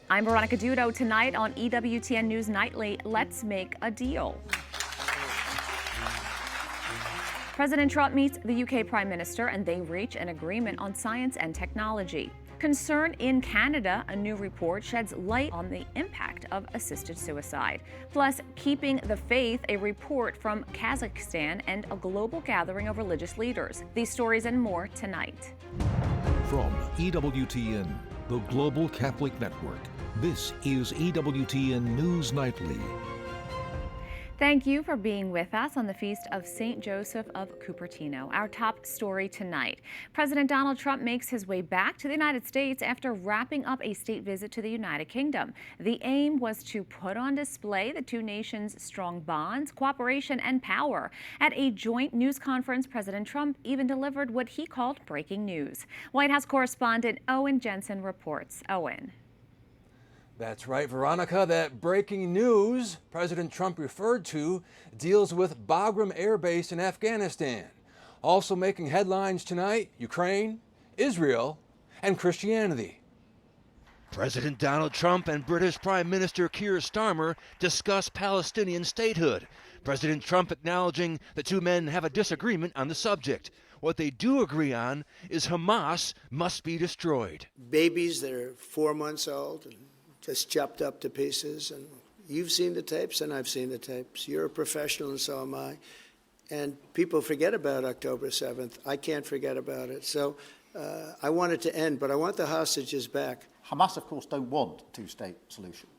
I'm Veronica Dudo. Tonight on EWTN News Nightly, let's make a deal. President Trump meets the UK Prime Minister and they reach an agreement on science and technology. Concern in Canada, a new report sheds light on the impact of assisted suicide. Plus, keeping the faith, a report from Kazakhstan and a global gathering of religious leaders. These stories and more tonight. From EWTN, the Global Catholic Network, this is EWTN News Nightly. Thank you for being with us on the Feast of St. Joseph of Cupertino. Our top story tonight. President Donald Trump makes his way back to the United States after wrapping up a state visit to the United Kingdom. The aim was to put on display the two nations' strong bonds, cooperation, and power. At a joint news conference, President Trump even delivered what he called breaking news. White House correspondent Owen Jensen reports. Owen. That's right, Veronica. That breaking news President Trump referred to deals with Bagram Air Base in Afghanistan. Also making headlines tonight, Ukraine, Israel, and Christianity. President Donald Trump and British Prime Minister Keir Starmer discuss Palestinian statehood. President Trump acknowledging the two men have a disagreement on the subject. What they do agree on is Hamas must be destroyed. Babies that are 4 months old and just chopped up to pieces, and you've seen the tapes and I've seen the tapes. You're a professional and so am I. And people forget about October 7th. I can't forget about it. So I want it to end, but I want the hostages back. Hamas, of course, don't want a two-state solution.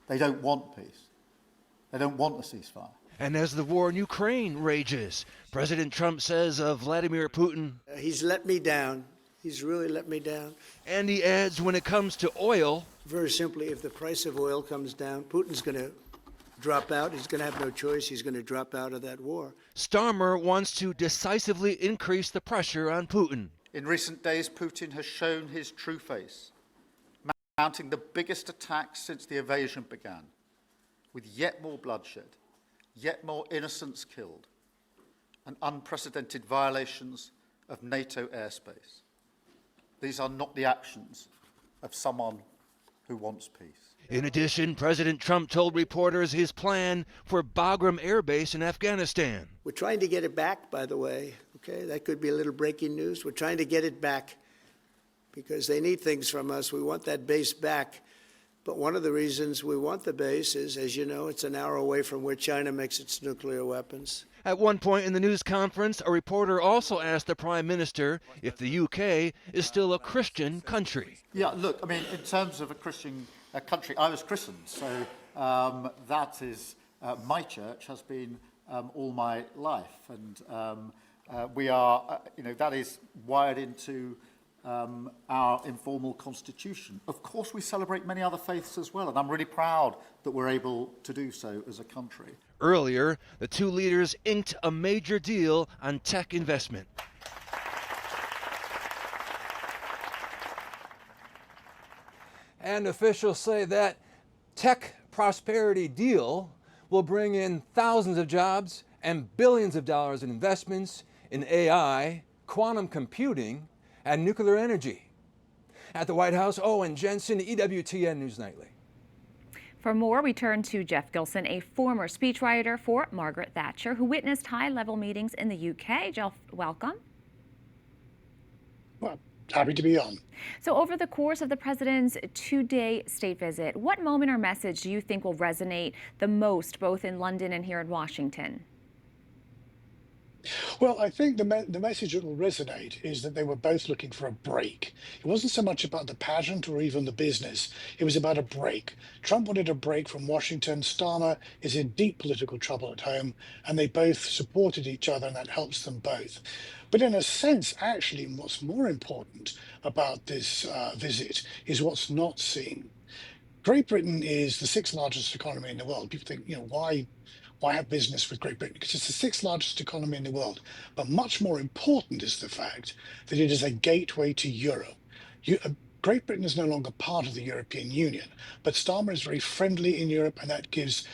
They don't want peace. They don't want a ceasefire. And as the war in Ukraine rages, President Trump says of Vladimir Putin, he's let me down. He's really let me down. And he adds when it comes to oil, very simply, if the price of oil comes down, Putin's going to drop out. He's going to have no choice. He's going to drop out of that war. Starmer wants to decisively increase the pressure on Putin. In recent days, Putin has shown his true face, mounting the biggest attacks since the invasion began, with yet more bloodshed, yet more innocents killed, and unprecedented violations of NATO airspace. These are not the actions of someone who wants peace. In addition, President Trump told reporters his plan for Bagram Air Base in Afghanistan. We're trying to get it back, by the way. Okay, that could be a little breaking news. We're trying to get it back because they need things from us. We want that base back. But one of the reasons we want the base is, as you know, it's an hour away from where China makes its nuclear weapons. At one point in the news conference, a reporter also asked the Prime Minister if the UK is still a Christian country. Yeah, look, I mean, in terms of a Christian country, I was christened, so that is, my church has been all my life. And we are, that is wired into our informal constitution. Of course, we celebrate many other faiths as well, and I'm really proud that we're able to do so as a country. Earlier, the two leaders inked a major deal on tech investment. And officials say that tech prosperity deal will bring in thousands of jobs and billions of dollars in investments in AI, quantum computing, and nuclear energy. At the White House, Owen Jensen, EWTN News Nightly. For more, we turn to Jeff Gilson, a former speechwriter for Margaret Thatcher, who witnessed high-level meetings in the UK. Jeff, welcome. Well, happy to be on. So over the course of the president's two-day state visit, what moment or message do you think will resonate the most, both in London and here in Washington? Well, I think the message that will resonate is that they were both looking for a break. It wasn't so much about the pageant or even the business. It was about a break. Trump wanted a break from Washington. Starmer is in deep political trouble at home, and they both supported each other, and that helps them both. But in a sense, actually, what's more important about this visit is what's not seen. Great Britain is the sixth largest economy in the world. People think, why have business with Great Britain? Because it's the sixth largest economy in the world. But much more important is the fact that it is a gateway to Europe. Great Britain is no longer part of the European Union, but Starmer is very friendly in Europe, and that gives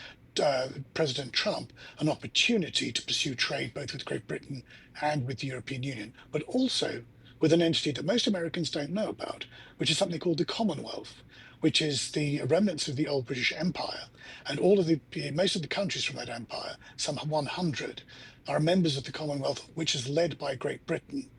President Trump an opportunity to pursue trade both with Great Britain and with the European Union, but also with an entity that most Americans don't know about, which is something called the Commonwealth, which is the remnants of the old British Empire. And all of most of the countries from that empire, some 100, are members of the Commonwealth, which is led by Great Britain.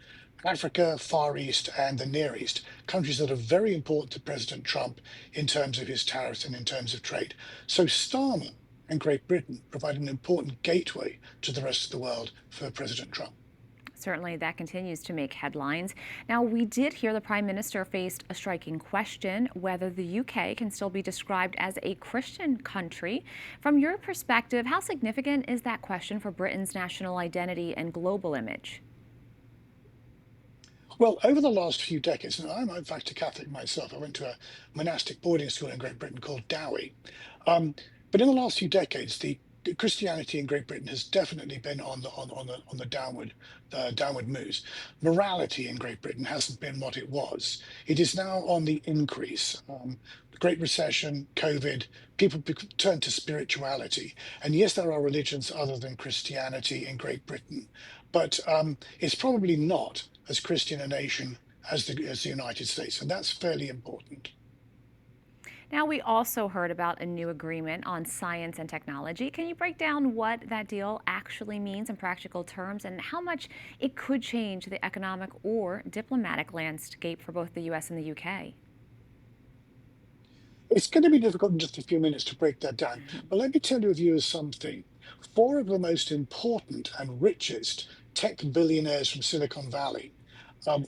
Africa, Far East, and the Near East, countries that are very important to President Trump in terms of his tariffs and in terms of trade. So Starmer and Great Britain provide an important gateway to the rest of the world for President Trump. Certainly, that continues to make headlines. Now, we did hear the Prime Minister faced a striking question whether the UK can still be described as a Christian country. From your perspective, how significant is that question for Britain's national identity and global image? Well, over the last few decades, and I'm in fact a Catholic myself, I went to a monastic boarding school in Great Britain called Dowie. But in the last few decades, the Christianity in Great Britain has definitely been on the downward moves. Morality in Great Britain hasn't been what it was. It is now on the increase. The Great Recession, COVID, people turn to spirituality. And yes, there are religions other than Christianity in Great Britain, but it's probably not as Christian a nation as the United States, and that's fairly important. Now, we also heard about a new agreement on science and technology. Can you break down what that deal actually means in practical terms and how much it could change the economic or diplomatic landscape for both the U.S. and the UK? It's going to be difficult in just a few minutes to break that down, but let me tell your viewers something. 4 of the most important and richest tech billionaires from Silicon Valley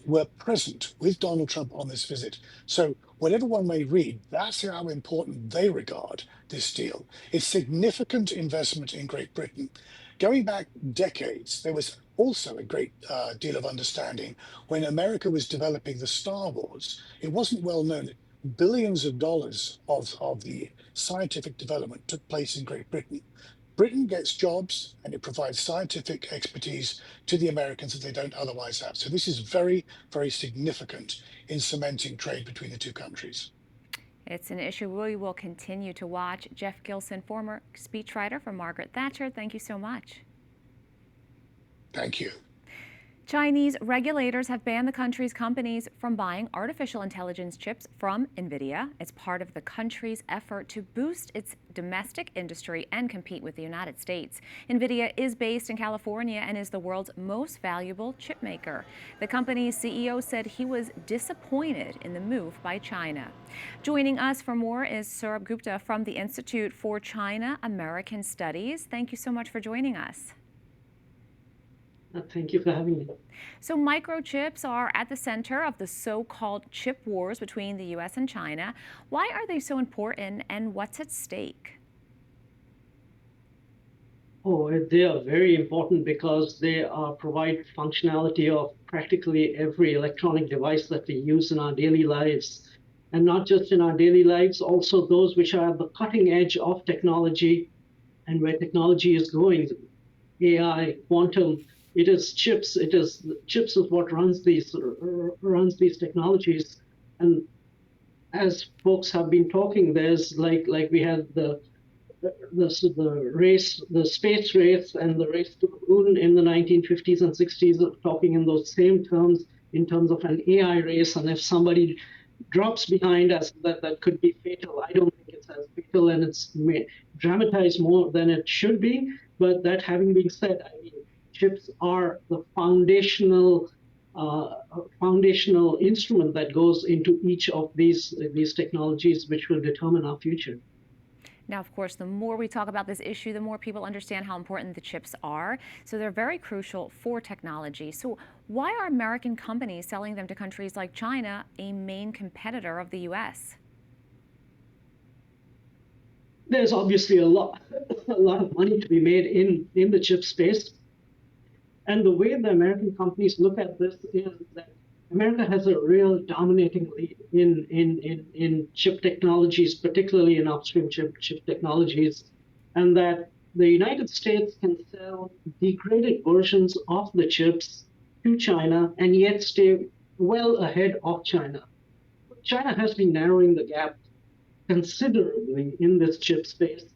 were present with Donald Trump on this visit. So whatever one may read, that's how important they regard this deal. It's significant investment in Great Britain. Going back decades, there was also a great deal of understanding when America was developing the Star Wars. It wasn't well known that billions of dollars of the scientific development took place in Great Britain. Britain gets jobs and it provides scientific expertise to the Americans that they don't otherwise have. So this is very, very significant in cementing trade between the two countries. It's an issue we will continue to watch. Jeff Gilson, former speechwriter for Margaret Thatcher, thank you so much. Thank you. Chinese regulators have banned the country's companies from buying artificial intelligence chips from NVIDIA. It's part of the country's effort to boost its domestic industry and compete with the United States. NVIDIA is based in California and is the world's most valuable chip maker. The company's CEO said he was disappointed in the move by China. Joining us for more is Saurabh Gupta from the Institute for China-American Studies. Thank you so much for joining us. Thank you for having me. So microchips are at the center of the so-called chip wars between the U.S. and China. Why are they so important and what's at stake? Oh, they are very important because they provide functionality of practically every electronic device that we use in our daily lives. And not just in our daily lives, also those which are at the cutting edge of technology and where technology is going. AI, quantum, it is chips. Chips is what runs these technologies. And as folks have been talking, there's like we had the space race and the race to the moon in the 1950s and 60s, talking in those same terms in terms of an AI race. And if somebody drops behind us, that could be fatal. I don't think it's as fatal, and it's dramatized more than it should be. But that having been said, I mean, chips are the foundational instrument that goes into each of these technologies, which will determine our future. Now, of course, the more we talk about this issue, the more people understand how important the chips are. So they're very crucial for technology. So why are American companies selling them to countries like China, a main competitor of the U.S.? There's obviously a lot of money to be made in the chip space. And the way the American companies look at this is that America has a real dominating lead in chip technologies, particularly in upstream chip technologies, and that the United States can sell degraded versions of the chips to China and yet stay well ahead of China. China has been narrowing the gap considerably in this chip space,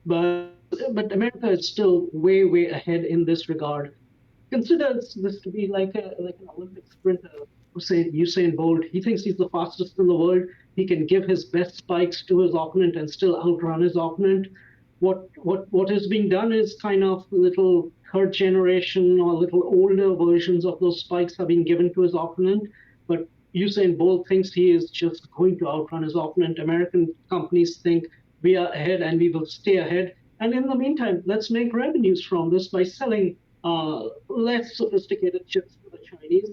but America is still way ahead in this regard. Consider this to be like an Olympic sprinter say Usain Bolt, he thinks he's the fastest in the world. He can give his best spikes to his opponent and still outrun his opponent. What is being done is kind of little third generation or little older versions of those spikes are being given to his opponent. But Usain Bolt thinks he is just going to outrun his opponent. American companies think we are ahead and we will stay ahead. And in the meantime, let's make revenues from this by selling less sophisticated chips to the Chinese.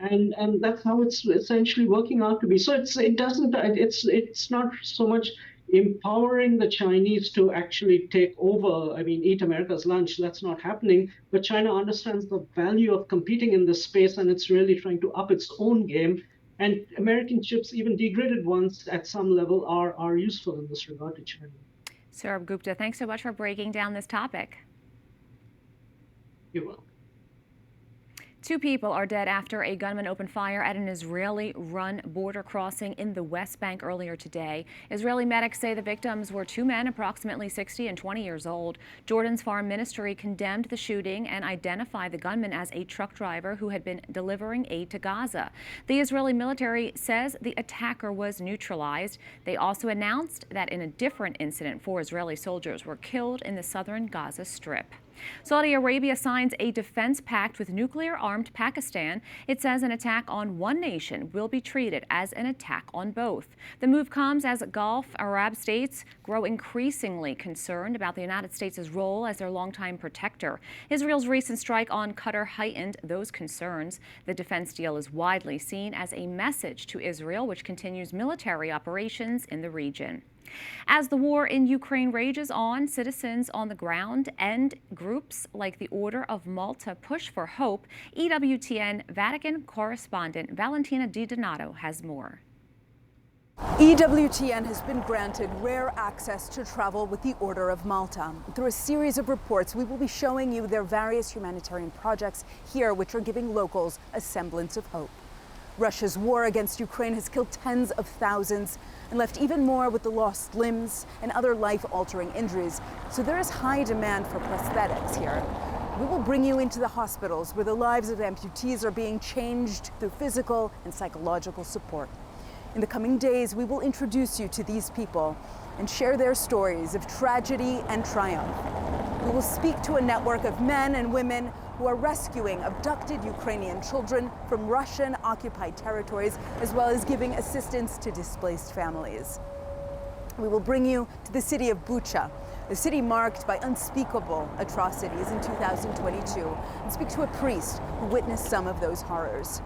And that's how it's essentially working out to be. So it's not so much empowering the Chinese to actually take over, eat America's lunch. That's not happening. But China understands the value of competing in this space, and it's really trying to up its own game. And American chips, even degraded ones at some level, are useful in this regard to China. Saurabh Gupta, thanks so much for breaking down this topic. You're welcome. 2 people are dead after a gunman opened fire at an Israeli-run border crossing in the West Bank earlier today. Israeli medics say the victims were 2 men, approximately 60 and 20 years old. Jordan's foreign ministry condemned the shooting and identified the gunman as a truck driver who had been delivering aid to Gaza. The Israeli military says the attacker was neutralized. They also announced that in a different incident, 4 Israeli soldiers were killed in the southern Gaza Strip. Saudi Arabia signs a defense pact with nuclear-armed Pakistan. It says an attack on one nation will be treated as an attack on both. The move comes as Gulf Arab states grow increasingly concerned about the United States' role as their longtime protector. Israel's recent strike on Qatar heightened those concerns. The defense deal is widely seen as a message to Israel, which continues military operations in the region. As the war in Ukraine rages on, citizens on the ground and groups like the Order of Malta push for hope. EWTN Vatican correspondent Valentina Di Donato has more. EWTN has been granted rare access to travel with the Order of Malta. Through a series of reports, we will be showing you their various humanitarian projects here, which are giving locals a semblance of hope. Russia's war against Ukraine has killed tens of thousands and left even more with the lost limbs and other life-altering injuries. So there is high demand for prosthetics here. We will bring you into the hospitals where the lives of amputees are being changed through physical and psychological support. In the coming days, we will introduce you to these people and share their stories of tragedy and triumph. We will speak to a network of men and women who are rescuing abducted Ukrainian children from Russian-occupied territories, as well as giving assistance to displaced families. We will bring you to the city of Bucha, a city marked by unspeakable atrocities in 2022, and speak to a priest who witnessed some of those horrors.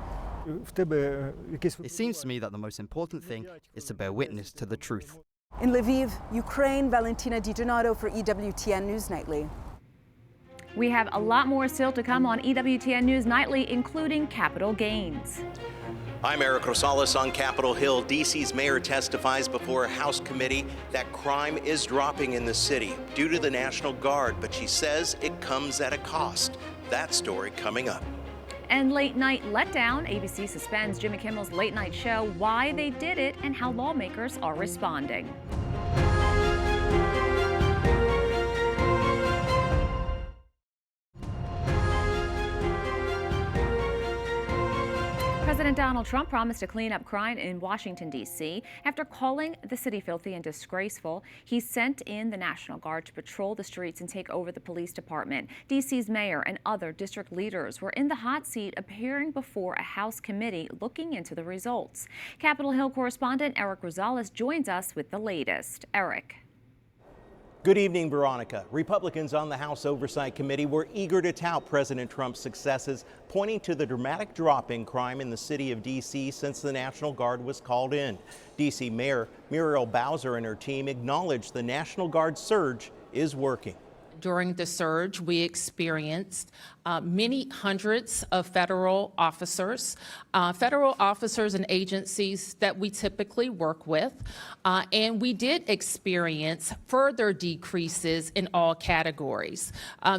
It seems to me that the most important thing is to bear witness to the truth. In Lviv, Ukraine, Valentina Di Donato for EWTN News Nightly. We have a lot more still to come on EWTN News Nightly, including capital gains. I'm Eric Rosales on Capitol Hill. D.C.'s mayor testifies before a House committee that crime is dropping in the city due to the National Guard, but she says it comes at a cost. That story coming up. And late night letdown. ABC suspends Jimmy Kimmel's late night show, why they did it, and how lawmakers are responding. President Donald Trump promised to clean up crime in Washington, D.C. After calling the city filthy and disgraceful, he sent in the National Guard to patrol the streets and take over the police department. D.C.'s mayor and other district leaders were in the hot seat, appearing before a House committee looking into the results. Capitol Hill correspondent Eric Rosales joins us with the latest. Eric. Good evening, Veronica. Republicans on the House Oversight Committee were eager to tout President Trump's successes, pointing to the dramatic drop in crime in the city of D.C. since the National Guard was called in. D.C. Mayor Muriel Bowser and her team acknowledged the National Guard surge is working. During the surge, we experienced many hundreds of federal officers and agencies that we typically work with, and we did experience further decreases in all categories.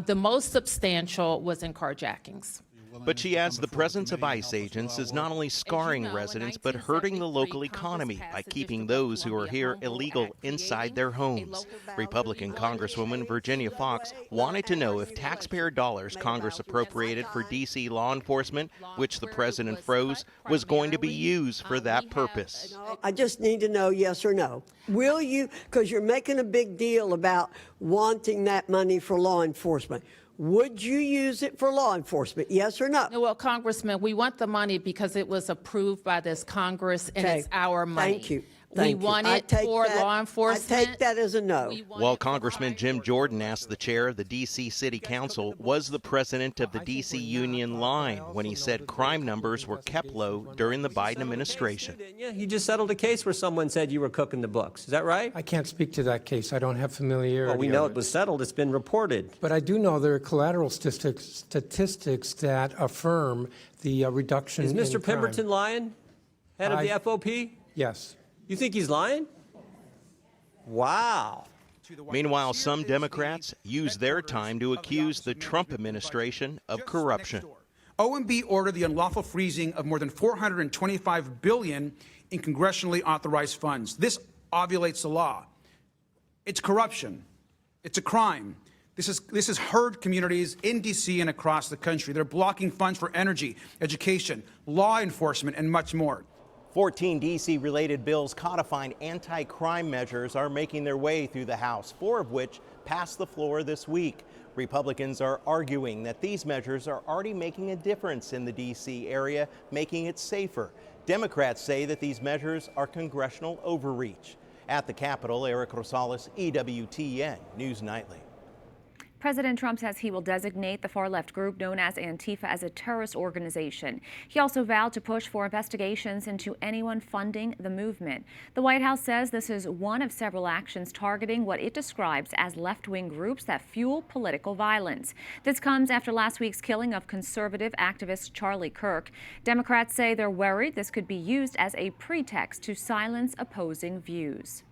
The most substantial was in carjackings. But she adds the presence of ICE agents is not only scarring residents, but hurting the local economy by keeping those who are here illegal inside their homes. Republican Congresswoman Virginia Fox wanted to know if taxpayer dollars Congress appropriated for D.C. law enforcement, which the president froze, was going to be used for that purpose. I just need to know yes or no. Will you, because you're making a big deal about wanting that money for law enforcement. Would you use it for law enforcement, yes or no? Well, Congressman, we want the money because it was approved by this Congress and it's our money. Thank you. We want it for law enforcement. I take that as a no. While Congressman Jim Jordan asked the chair of the D.C. City Council, was the president of the D.C. Union lying when he said crime numbers were kept low during the Biden administration? You just settled a case where someone said you were cooking the books. Is that right? I can't speak to that case. I don't have familiarity. Well, we know it was settled. It's been reported. But I do know there are collateral statistics that affirm the reduction in crime. Is Mr. Pemberton lying? Head of the FOP? Yes. You think he's lying? Wow. Meanwhile, some Democrats use their time to accuse the Trump administration of corruption. OMB ordered the unlawful freezing of more than $425 billion in congressionally authorized funds. This obviates the law. It's corruption. It's a crime. This has hurt communities in D.C. and across the country. They're blocking funds for energy, education, law enforcement, and much more. 14 D.C.-related bills codifying anti-crime measures are making their way through the House, 4 of which passed the floor this week. Republicans are arguing that these measures are already making a difference in the D.C. area, making it safer. Democrats say that these measures are congressional overreach. At the Capitol, Eric Rosales, EWTN News Nightly. President Trump says he will designate the far-left group known as Antifa as a terrorist organization. He also vowed to push for investigations into anyone funding the movement. The White House says this is one of several actions targeting what it describes as left-wing groups that fuel political violence. This comes after last week's killing of conservative activist Charlie Kirk. Democrats say they're worried this could be used as a pretext to silence opposing views.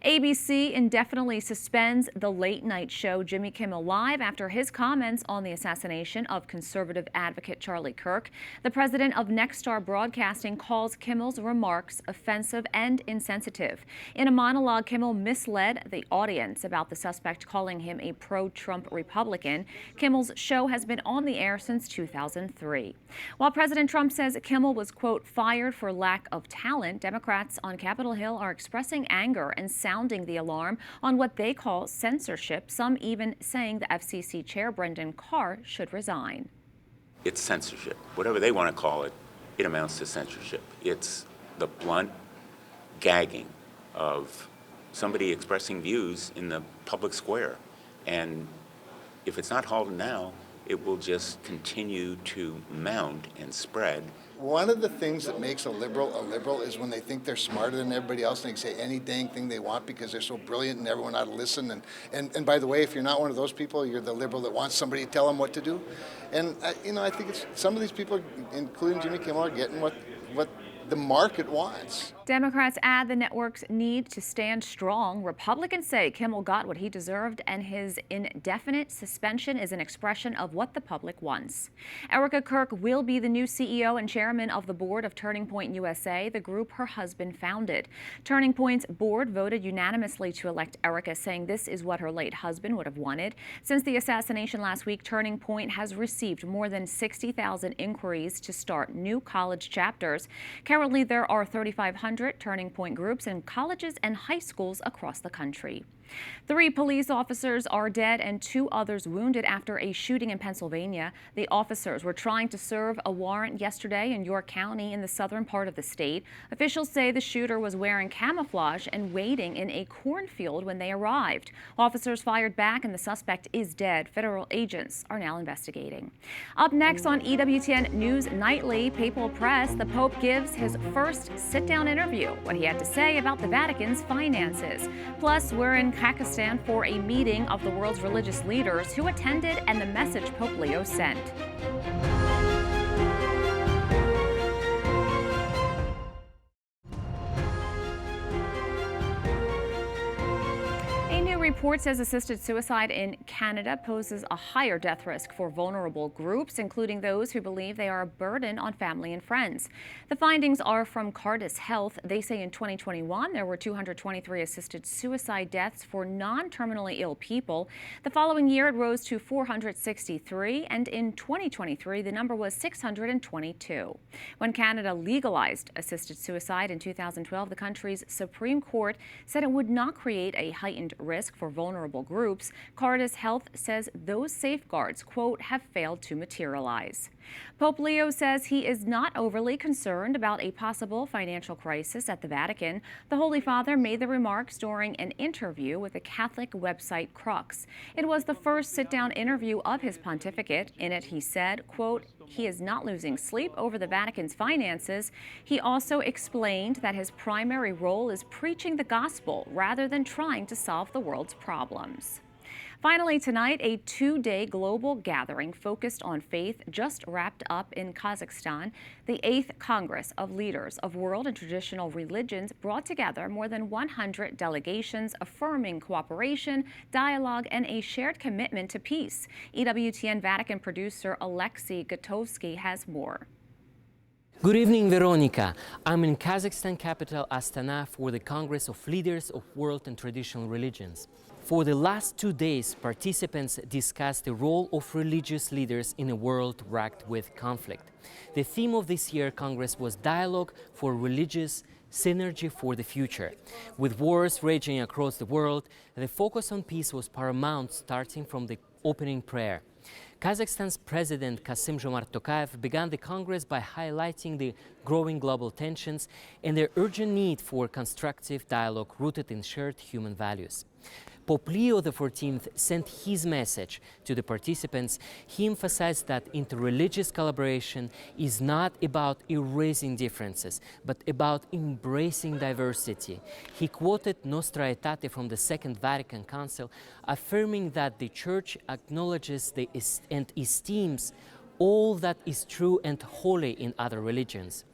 ABC indefinitely suspends the late-night show Jimmy Kimmel Live after his comments on the assassination of conservative advocate Charlie Kirk. The president of Nexstar Broadcasting calls Kimmel's remarks offensive and insensitive. In a monologue, Kimmel misled the audience about the suspect calling him a pro-Trump Republican. Kimmel's show has been on the air since 2003. While President Trump says Kimmel was, quote, fired for lack of talent, Democrats on Capitol Hill are expressing anger and sounding the alarm on what they call censorship, some even saying the FCC chair Brendan Carr should resign. It's censorship. Whatever they want to call it, it amounts to censorship. It's the blunt gagging of somebody expressing views in the public square. And if it's not halted now, it will just continue to mount and spread. One of the things that makes a liberal is when they think they're smarter than everybody else and they can say any dang thing they want because they're so brilliant and everyone ought to listen. And by the way, if you're not one of those people, you're the liberal that wants somebody to tell them what to do. And I think some of these people, including Jimmy Kimmel, are getting what the market wants. Democrats add the networks need to stand strong. Republicans say Kimmel got what he deserved and his indefinite suspension is an expression of what the public wants. Erica Kirk will be the new CEO and chairman of the board of Turning Point USA, the group her husband founded. Turning Point's board voted unanimously to elect Erica, saying this is what her late husband would have wanted. Since the assassination last week, Turning Point has received more than 60,000 inquiries to start new college chapters. Currently, there are 3,500 Turning Point groups in colleges and high schools across the country. 3 police officers are dead and 2 others wounded after a shooting in Pennsylvania. The officers were trying to serve a warrant yesterday in York County in the southern part of the state. Officials say the shooter was wearing camouflage and waiting in a cornfield when they arrived. Officers fired back and the suspect is dead. Federal agents are now investigating. Up next on EWTN News Nightly, Papal Press, the Pope gives his first sit-down interview, what he had to say about the Vatican's finances. Plus, we're in Pakistan for a meeting of the world's religious leaders who attended and the message Pope Leo sent. report says assisted suicide in Canada poses a higher death risk for vulnerable groups, including those who believe they are a burden on family and friends. The findings are from Cardis Health. They say in 2021 there were 223 assisted suicide deaths for non-terminally ill people. The following year it rose to 463, and in 2023 the number was 622. When Canada legalized assisted suicide in 2012, the country's Supreme Court said it would not create a heightened risk for vulnerable groups. Cardis Health says those safeguards, quote, have failed to materialize. Pope Leo says he is not overly concerned about a possible financial crisis at the Vatican. The Holy Father made the remarks during an interview with the Catholic website Crux. It was the first sit-down interview of his pontificate. In it, he said, quote, he is not losing sleep over the Vatican's finances. He also explained that his primary role is preaching the gospel rather than trying to solve the world's problems. Finally tonight, a two-day global gathering focused on faith just wrapped up in Kazakhstan. The 8th Congress of Leaders of World and Traditional Religions brought together more than 100 delegations affirming cooperation, dialogue, and a shared commitment to peace. EWTN Vatican producer Alexei Gotovsky has more. Good evening, Veronica. I'm in Kazakhstan capital Astana for the Congress of Leaders of World and Traditional Religions. For the last 2 days, participants discussed the role of religious leaders in a world racked with conflict. The theme of this year's Congress was Dialogue for Religious Synergy for the Future. With wars raging across the world, the focus on peace was paramount, starting from the opening prayer. Kazakhstan's President Kassym-Jomart Tokayev began the Congress by highlighting the growing global tensions and the urgent need for constructive dialogue rooted in shared human values. Pope Leo XIV sent his message to the participants. He emphasized that interreligious collaboration is not about erasing differences, but about embracing diversity. He quoted Nostra Aetate from the Second Vatican Council, affirming that the Church acknowledges and esteems all that is true and holy in other religions.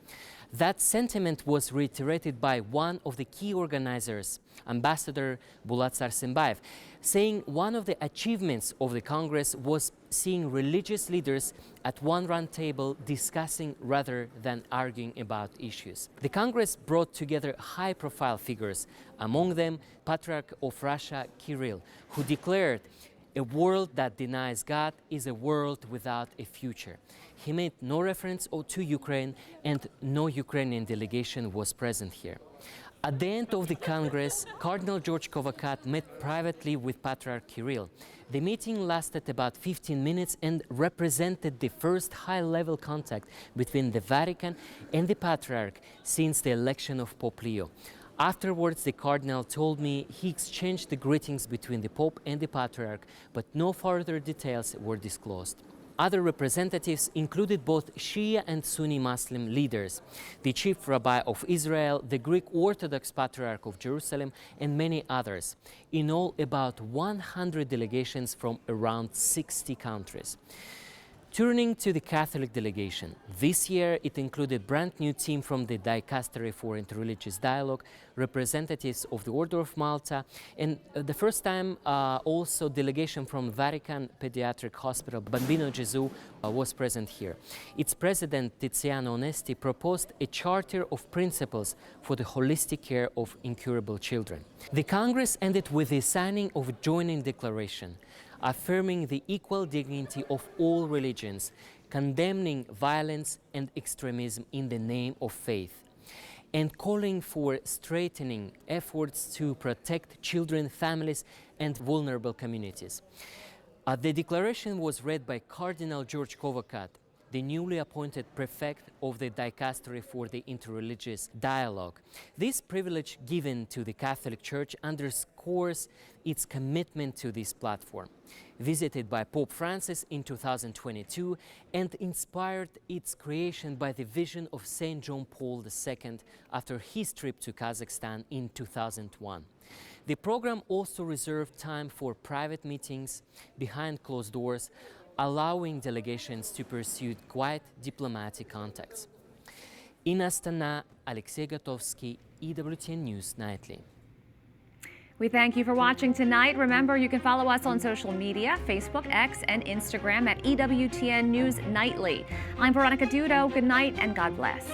That sentiment was reiterated by one of the key organizers, Ambassador Bulat Sarsenbaev, saying one of the achievements of the Congress was seeing religious leaders at one round table discussing rather than arguing about issues. The Congress brought together high-profile figures, among them Patriarch of Russia Kirill, who declared, "A world that denies God is a world without a future." He made no reference to Ukraine, and no Ukrainian delegation was present here. At the end of the Congress, Cardinal George Kovakat met privately with Patriarch Kirill. The meeting lasted about 15 minutes and represented the first high-level contact between the Vatican and the Patriarch since the election of Pope Leo. Afterwards, the Cardinal told me he exchanged the greetings between the Pope and the Patriarch, but no further details were disclosed. Other representatives included both Shia and Sunni Muslim leaders, the Chief Rabbi of Israel, the Greek Orthodox Patriarch of Jerusalem, and many others. In all, about 100 delegations from around 60 countries. Turning to the Catholic delegation, this year it included a brand new team from the Dicastery for Interreligious Dialogue, representatives of the Order of Malta, and the first time also delegation from Vatican Pediatric Hospital Bambino Gesù was present here. Its president, Tiziano Onesti, proposed a charter of principles for the holistic care of incurable children. The Congress ended with the signing of a joining declaration, affirming the equal dignity of all religions, condemning violence and extremism in the name of faith, and calling for strengthening efforts to protect children, families, and vulnerable communities. The declaration was read by Cardinal George Kovakat, the newly appointed prefect of the Dicastery for the Interreligious Dialogue. This privilege given to the Catholic Church underscores its commitment to this platform. Visited by Pope Francis in 2022 and inspired its creation by the vision of St. John Paul II after his trip to Kazakhstan in 2001. The program also reserved time for private meetings behind closed doors, allowing delegations to pursue quiet diplomatic contacts. In Astana, Alexei Gotovsky, EWTN News Nightly. We thank you for watching tonight. Remember, you can follow us on social media, Facebook, X, and Instagram at EWTN News Nightly. I'm Veronica Dudo. Good night and God bless.